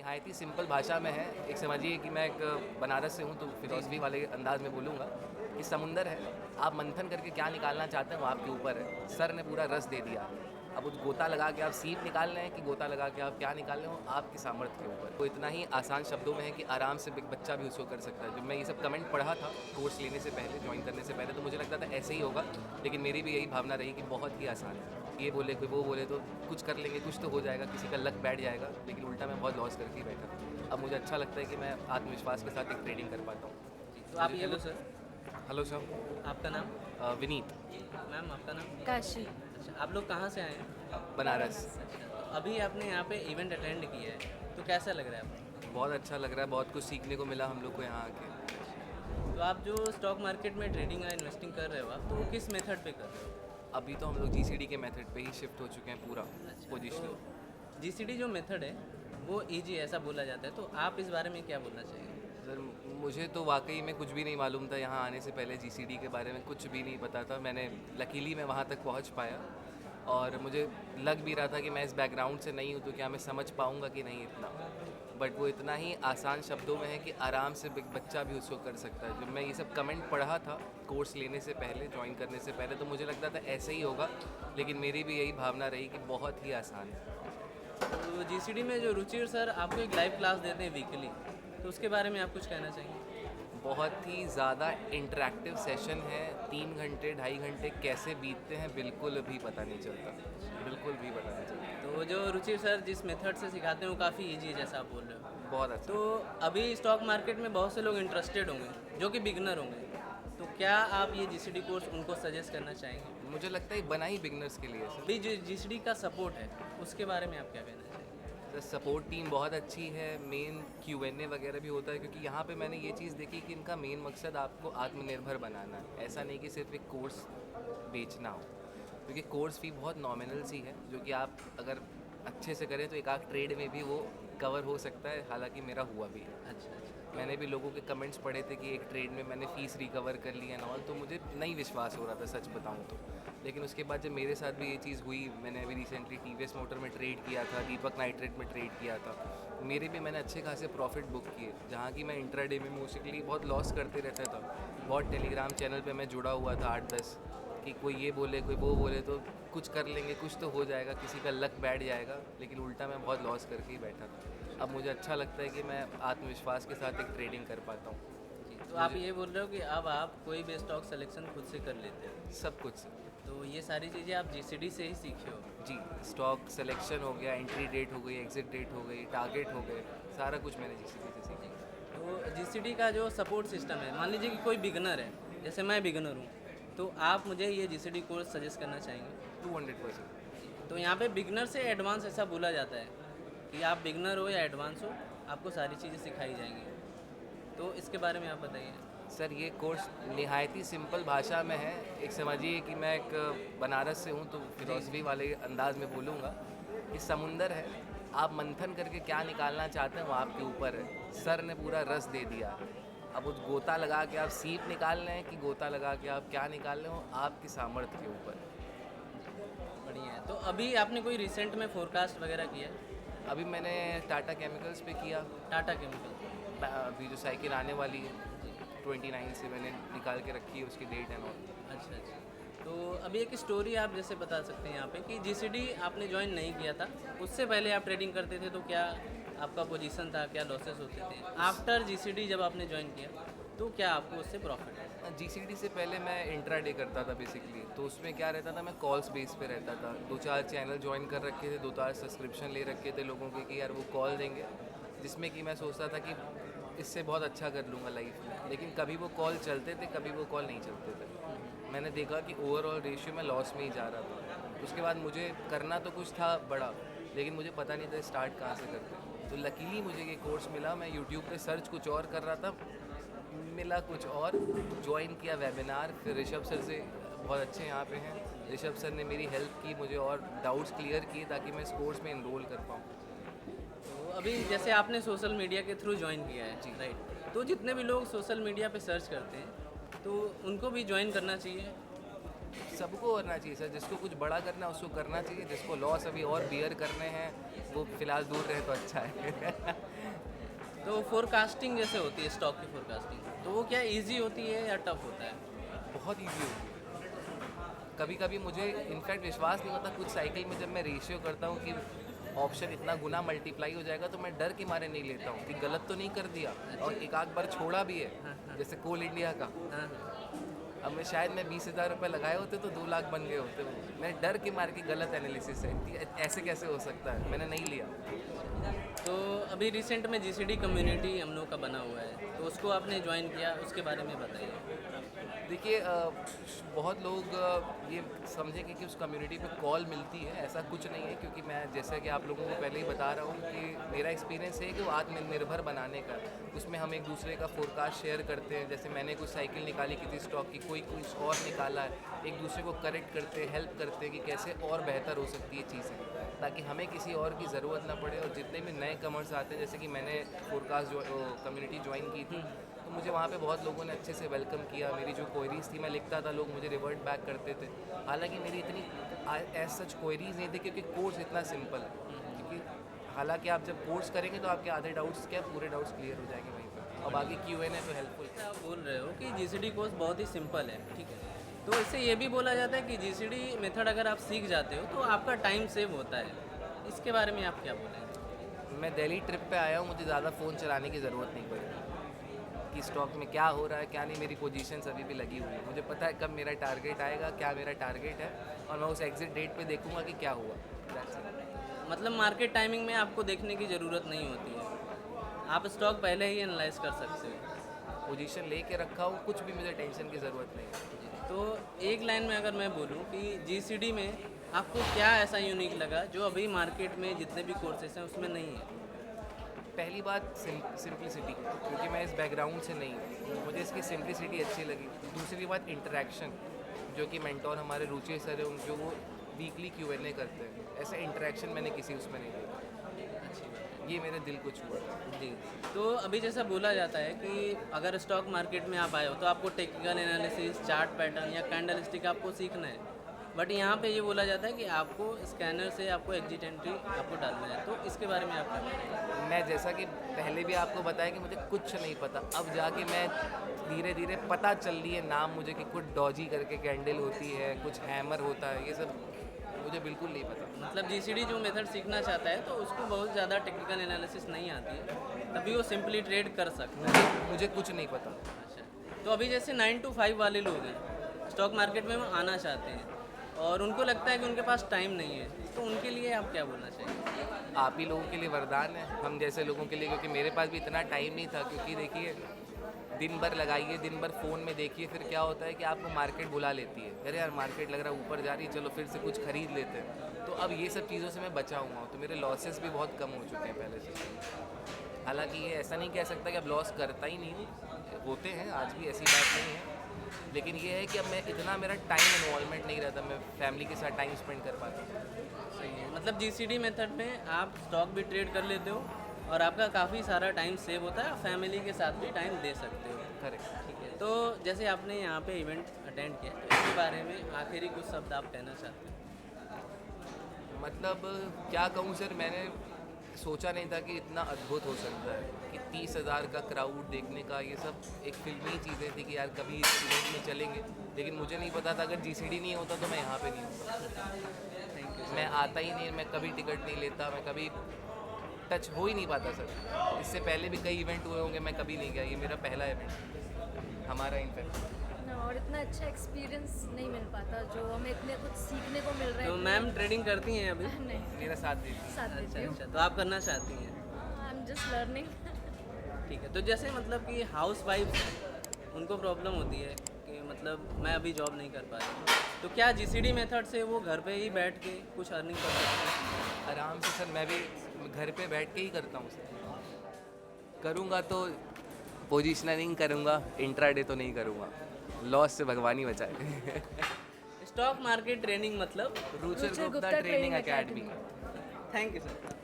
निहायत ही सिंपल भाषा में है। एक समझिए कि मैं एक बनारस से हूँ तो फिलॉसफी वाले अंदाज में बोलूँगा कि समुंदर है, आप मंथन करके क्या निकालना चाहते हैं वो आपके ऊपर है। सर ने पूरा रस दे दिया, अब उस गोता लगा के आप सीप निकाल रहे हैं कि गोता लगा के आप क्या निकाल रहे हो आपके सामर्थ्य के ऊपर। वो इतना ही आसान शब्दों में है कि आराम से एक बच्चा भी उसको कर सकता है। जब मैं ये सब कमेंट पढ़ा था कोर्स लेने से पहले, ज्वाइन करने से पहले, तो मुझे लगता था ऐसे ही होगा, लेकिन मेरी भी यही भावना रही कि बहुत ही आसान है। ये बोले कोई वो बोले तो कुछ कर लेंगे, कुछ तो हो जाएगा, किसी का लक बैठ जाएगा, लेकिन उल्टा मैं बहुत लॉस करके ही बैठा। अब मुझे अच्छा लगता है कि मैं आत्मविश्वास के साथ एक ट्रेडिंग कर पाता हूँ। तो आप ये हेलो सर। Hello sir. आपका नाम? विनीत। मैम आपका नाम? काशी। अच्छा, आप लोग कहाँ से आए हैं? बनारस। अच्छा, तो अभी आपने यहाँ पे इवेंट अटेंड किया है, तो कैसा लग रहा है आपको? बहुत अच्छा लग रहा है, बहुत कुछ सीखने को मिला हम लोग को यहाँ आके। तो आप जो स्टॉक मार्केट में ट्रेडिंग या इन्वेस्टिंग कर रहे हो आप, तो वो किस मेथड पे कर रहे हो? अभी तो हम लोग जीसीडी के मेथड पे ही शिफ्ट हो चुके हैं पूरा पोजिशनल। तो जीसीडी जो मेथड है वो इजी ऐसा बोला जाता है, तो आप इस बारे में क्या बोलना चाहिए? सर मुझे तो वाकई में कुछ भी नहीं मालूम था, यहाँ आने से पहले जीसीडी के बारे में कुछ भी नहीं पता था। मैंने लकीली मैं वहाँ तक पहुँच पाया और मुझे लग भी रहा था कि मैं इस बैकग्राउंड से नहीं हूँ तो क्या मैं समझ पाऊँगा कि नहीं इतना, बट वो इतना ही आसान शब्दों में है कि आराम से एक बच्चा भी उसको कर सकता है। जब मैं ये सब कमेंट पढ़ा था कोर्स लेने से पहले, ज्वाइन करने से पहले, तो मुझे लगता था ऐसे ही होगा, लेकिन मेरी भी यही भावना रही कि बहुत ही आसान है। तो जीसीडी में जो रुचिर सर आपको एक लाइव क्लास देते हैं वीकली, तो उसके बारे में आप कुछ कहना चाहेंगे? बहुत ही ज़्यादा इंटरेक्टिव सेशन है। 3 घंटे 2.5 घंटे कैसे बीतते हैं बिल्कुल भी पता नहीं चलता, बिल्कुल भी पता नहीं चलता। तो जो रुचिर सर जिस मेथड से सिखाते हैं वो काफ़ी ईजी है जैसा आप बोल रहे हो। बहुत अच्छा। तो अभी स्टॉक मार्केट में बहुत से लोग इंटरेस्टेड होंगे जो कि बिगनर होंगे, तो क्या आप ये जीसीडी कोर्स उनको सजेस्ट करना चाहेंगे? मुझे लगता है बना ही बिगनर्स के लिए सर। अभी जो जीसीडी का सपोर्ट है उसके बारे में आप क्या कहना चाहेंगे? सर सपोर्ट टीम बहुत अच्छी है, मेन Q&A वगैरह भी होता है, क्योंकि यहाँ पे मैंने ये चीज़ देखी कि इनका मेन मकसद आपको आत्मनिर्भर बनाना है। ऐसा नहीं कि सिर्फ एक कोर्स बेचना हो, क्योंकि कोर्स फी बहुत नॉमिनल सी है, जो कि आप अगर अच्छे से करें तो एक आध ट्रेड में भी वो कवर हो सकता है, हालांकि मेरा हुआ भी है। अच्छा अच्छा। मैंने भी लोगों के कमेंट्स पढ़े थे कि एक ट्रेड में मैंने फ़ीस रिकवर कर ली एंड ऑल, तो मुझे नहीं विश्वास हो रहा था सच बताऊं तो। लेकिन उसके बाद जब मेरे साथ भी ये चीज़ हुई, मैंने अभी रिसेंटली टीवीएस मोटर में ट्रेड किया था, दीपक नाइट्रेट में ट्रेड किया था, मेरे भी मैंने अच्छे खासे प्रॉफिट बुक किए, जहाँ की मैं इंट्राडे में मोस्टली बहुत लॉस करते रहता था। बहुत टेलीग्राम चैनल पर मैं जुड़ा हुआ था 8-10 कि कोई ये बोले कोई वो बोले तो कुछ कर लेंगे, कुछ तो हो जाएगा, किसी का लक बैठ जाएगा, लेकिन उल्टा मैं बहुत लॉस करके ही बैठा था। अब मुझे अच्छा लगता है कि मैं आत्मविश्वास के साथ एक ट्रेडिंग कर पाता हूँ। तो आप ये बोल रहे हो कि अब आप कोई भी स्टॉक सिलेक्शन खुद से कर लेते हो, सब कुछ। तो ये सारी चीज़ें आप जीसीडी से ही सीखे हो? जी, स्टॉक सिलेक्शन हो गया, एंट्री डेट हो गई, एग्जिट डेट हो गई, टारगेट हो गए, सारा कुछ मैंने जीसीडी से सीखा। तो जीसीडी का जो सपोर्ट सिस्टम है, मान लीजिए कि कोई बिगनर है, जैसे मैं बिगनर हूँ, तो आप मुझे ये जीसीडी कोर्स सजेस्ट करना चाहेंगे? 200%। तो यहाँ पे बिगनर से एडवांस ऐसा बोला जाता है कि आप बिगनर हो या एडवांस हो, आपको सारी चीज़ें सिखाई जाएंगी, तो इसके बारे में आप बताइए। सर ये कोर्स निहायत ही सिंपल भाषा में है। एक समझिए कि मैं एक बनारस से हूँ तो फिलॉसफी वाले अंदाज में बोलूँगा कि समुंदर है, आप मंथन करके क्या निकालना चाहते हैं वो आपके ऊपर है। सर ने पूरा रस दे दिया, अब उस गोता लगा के आप सीप निकाल रहे हैं कि गोता लगा के आप क्या निकाल रहे हो आपके सामर्थ्य के ऊपर। बढ़िया है। तो अभी आपने कोई रिसेंट में फोरकास्ट वगैरह किया है? अभी मैंने टाटा केमिकल्स पे किया, टाटा केमिकल। अभी जो साइकिल आने वाली है 29 से मैंने निकाल के रखी है उसकी डेट एंड ऑल। अच्छा अच्छा। तो अभी एक स्टोरी आप जैसे बता सकते हैं यहाँ पे कि जीसीडी आपने ज्वाइन नहीं किया था, उससे पहले आप ट्रेडिंग करते थे, तो क्या आपका पोजीशन था, क्या लॉसेस होते थे? आफ्टर जीसीडी जब आपने ज्वाइन किया तो क्या आपको उससे प्रॉफिट है? जीसीडी से पहले मैं इंट्राडे करता था बेसिकली, तो उसमें क्या रहता था, मैं कॉल्स बेस पे रहता था। 2-4 चैनल ज्वाइन कर रखे थे, 2-4 सब्सक्रिप्शन ले रखे थे लोगों के कि यार वो कॉल देंगे, जिसमें कि मैं सोचता था कि इससे बहुत अच्छा कर लूँगा लाइफ में, लेकिन कभी वो कॉल चलते थे, कभी वो कॉल नहीं चलते थे। मैंने देखा कि ओवरऑल रेशियो में लॉस में ही जा रहा था। उसके बाद मुझे करना तो कुछ था बड़ा, लेकिन मुझे पता नहीं था स्टार्ट कहाँ से करते। तो लकीली मुझे ये कोर्स मिला, मैं यूट्यूब पे सर्च कुछ और कर रहा था, मिला कुछ और, ज्वाइन किया वेबिनार। फिर ऋषभ सर से, बहुत अच्छे यहाँ पे हैं, ऋषभ सर ने मेरी हेल्प की, मुझे और डाउट्स क्लियर किए ताकि मैं इस कोर्स में इनरोल कर पाऊँ। तो अभी जैसे आपने सोशल मीडिया के थ्रू ज्वाइन किया है जी। राइट, तो जितने भी लोग सोशल मीडिया पे सर्च करते हैं तो उनको भी ज्वाइन करना चाहिए? सबको करना चाहिए सर, जिसको कुछ बड़ा करना है उसको करना चाहिए, जिसको लॉस अभी और बियर करने हैं वो फिलहाल दूर रहे तो अच्छा है। तो फोरकास्टिंग जैसे होती है, स्टॉक की फोरकास्टिंग, तो वो क्या इजी होती है या टफ होता है? बहुत ईजी होती है। कभी कभी मुझे इनफैक्ट विश्वास नहीं होता कुछ साइकिल में जब मैं रेशियो करता हूँ कि ऑप्शन इतना गुना मल्टीप्लाई हो जाएगा तो मैं डर के मारे नहीं लेता हूँ कि गलत तो नहीं कर दिया, और एक आध बार छोड़ा भी है, जैसे कोल इंडिया का। हाँ। अब मैं शायद मैं 20,000 रुपये लगाए होते तो 2 लाख बन गए होते। मैं डर के मार के गलत एनालिसिस है कि ऐसे कैसे हो सकता है, मैंने नहीं लिया। तो अभी रिसेंट में जीसीडी कम्युनिटी हम लोग का बना हुआ है, तो उसको आपने ज्वाइन किया, उसके बारे में बताइए। देखिए बहुत लोग ये समझेंगे कि उस कम्युनिटी पे कॉल मिलती है, ऐसा कुछ नहीं है, क्योंकि मैं जैसे कि आप लोगों को पहले ही बता रहा हूँ कि मेरा एक्सपीरियंस है कि वो आत्मनिर्भर बनाने का, उसमें हम एक दूसरे का फोरकास्ट शेयर करते हैं। जैसे मैंने कुछ साइकिल निकाली किसी स्टॉक की, कोई कुछ और निकाला है, एक दूसरे को करेक्ट करते हैं, हेल्प करते हैं कि कैसे और बेहतर हो सकती है चीज़ें, ताकि हमें किसी और की ज़रूरत ना पड़े। और जितने भी नए कमर्स आते हैं, जैसे कि मैंने फोरकास्ट कम्युनिटी ज्वाइन की थी, तो मुझे वहाँ पे बहुत लोगों ने अच्छे से वेलकम किया। मेरी जो क्वेरीज थी मैं लिखता था, लोग मुझे रिवर्ट बैक करते थे। हालांकि मेरी इतनी एज सच क्वेरीज नहीं थी, क्योंकि कोर्स इतना सिंपल है। क्योंकि हालांकि आप जब कोर्स करेंगे तो आपके आधे डाउट्स क्या पूरे डाउट्स क्लियर हो जाएंगे वहीं पर, और बाकी Q&A तो हेल्पफुल। आप बोल रहे हो कि जीसीडी कोर्स बहुत ही सिंपल है, ठीक है, तो इससे ये भी बोला जाता है कि जीसीडी मेथड अगर आप सीख जाते हो तो आपका टाइम सेव होता है, इसके बारे में आप क्या बोलेंगे? मैं दिल्ली ट्रिप पे आया हूँ, मुझे ज़्यादा फ़ोन चलाने की ज़रूरत नहीं पड़ी कि स्टॉक में क्या हो रहा है क्या नहीं। मेरी पोजीशंस अभी भी लगी हुई है, मुझे पता है कब मेरा टारगेट आएगा, क्या मेरा टारगेट है, और मैं उस एग्जिट डेट पे देखूंगा कि क्या हुआ। That's it. मतलब मार्केट टाइमिंग में आपको देखने की ज़रूरत नहीं होती है, आप स्टॉक पहले ही एनालाइज कर सकते हो। पोजीशन लेके रखा हूँ, कुछ भी मुझे टेंशन की ज़रूरत नहीं है। तो एक लाइन में अगर मैं बोलूँ कि जीसीडी में आपको क्या ऐसा यूनिक लगा जो अभी मार्केट में जितने भी कोर्सेस हैं उसमें नहीं है? पहली बात सिंप्लिसिटी, क्योंकि मैं इस बैकग्राउंड से नहीं हूँ, मुझे इसकी सिंप्लिसिटी अच्छी लगी। दूसरी बात इंटरेक्शन, जो कि मेंटोर हमारे रुचि सर है, जो वो वीकली Q&A करते हैं, ऐसा इंटरेक्शन मैंने किसी उसमें नहीं देखा। अच्छी बात है। ये मेरे दिल को छुआ। जी, तो अभी जैसा बोला जाता है कि अगर स्टॉक मार्केट में आप आए हो तो आपको टेक्निकल एनालिसिस, चार्ट पैटर्न या कैंडल स्टिक आपको सीखना है, बट यहाँ पे ये बोला जाता है कि आपको स्कैनर से आपको एग्जिट एंट्री आपको डालना है, तो इसके बारे में आप क्या बताएंगे? मैं जैसा कि पहले भी आपको बताया कि मुझे कुछ नहीं पता, अब जाके मैं धीरे धीरे पता चल रही है नाम मुझे कि कुछ डॉजी करके कैंडल होती है, कुछ हैमर होता है, ये सब मुझे बिल्कुल नहीं पता। मतलब जीसीडी जो मेथड सीखना चाहता है तो उसको बहुत ज़्यादा टेक्निकल एनालिसिस नहीं आती है, तभी वो सिंपली ट्रेड कर सकता है। मुझे कुछ नहीं पता। अच्छा, तो अभी जैसे 9 to 5 वाले लोग हैं, स्टॉक मार्केट में वो आना चाहते हैं और उनको लगता है कि उनके पास टाइम नहीं है, तो उनके लिए आप क्या बोलना चाहिए? आप ही लोगों के लिए वरदान है, हम जैसे लोगों के लिए, क्योंकि मेरे पास भी इतना टाइम नहीं था। क्योंकि देखिए दिन भर लगाइए, दिन भर फ़ोन में देखिए, फिर क्या होता है कि आपको मार्केट बुला लेती है, अरे यार मार्केट लग रहा है ऊपर जा रही है, चलो फिर से कुछ खरीद लेते हैं। तो अब ये सब चीज़ों से मैं बचा हुआ हूँ, तो मेरे लॉसेस भी बहुत कम हो चुके हैं पहले से। हालांकि ये ऐसा नहीं कह सकता कि अब लॉस करता ही नहीं हूँ, होते हैं, आज भी ऐसी बात नहीं है, लेकिन ये है कि अब मैं इतना मेरा टाइम इन्वॉल्वमेंट नहीं रहता, मैं फैमिली के साथ टाइम स्पेंड कर पाता हूँ। सही है, मतलब जीसीडी मेथड में आप स्टॉक भी ट्रेड कर लेते हो और आपका काफ़ी सारा टाइम सेव होता है, फैमिली के साथ भी टाइम दे सकते हो। करेक्ट। ठीक है, तो जैसे आपने यहाँ पे इवेंट अटेंड किया, तो इसके बारे में आखिरी कुछ शब्द आप कहना चाहते हैं? मतलब क्या कहूँ सर, मैंने सोचा नहीं था कि इतना अद्भुत हो सकता है कि 30,000 का क्राउड देखने का, ये सब एक फिल्मी चीज़ें थी कि यार कभी इस इवेंट में चलेंगे, लेकिन मुझे नहीं पता था अगर जीसीडी नहीं होता तो मैं यहाँ पे नहीं होता। Thank you. मैं आता ही नहीं, मैं कभी टिकट नहीं लेता, मैं कभी टच हो ही नहीं पाता सर। इससे पहले भी कई इवेंट हुए होंगे, मैं कभी नहीं गया, ये मेरा पहला इवेंट हमारा इनफैक्ट। और इतना अच्छा एक्सपीरियंस नहीं मिल पाता जो हमें इतने कुछ सीखने को मिल रहा है। तो मैम ट्रेडिंग करती हैं अभी? नहीं, मेरा साथ देती। साथ अच्छा देती हूँ। अच्छा, तो आप करना चाहती हैं? I am just learning. ठीक है, तो जैसे मतलब कि हाउस वाइफ उनको प्रॉब्लम होती है कि मतलब मैं अभी जॉब नहीं कर पा रही हूँ, तो क्या जीसीडी मेथड से वो घर पे ही बैठ के कुछ अर्निंग कर सकते हैं? आराम से सर, मैं भी घर पे बैठ के ही करता हूँ सर। करूँगा तो पोजीशनिंग करूँगा, इंट्राडे तो नहीं करूँगा, लॉस से भगवान ही बचाए। स्टॉक मार्केट ट्रेनिंग मतलब? Ruchir Gupta training academy. Thank you sir.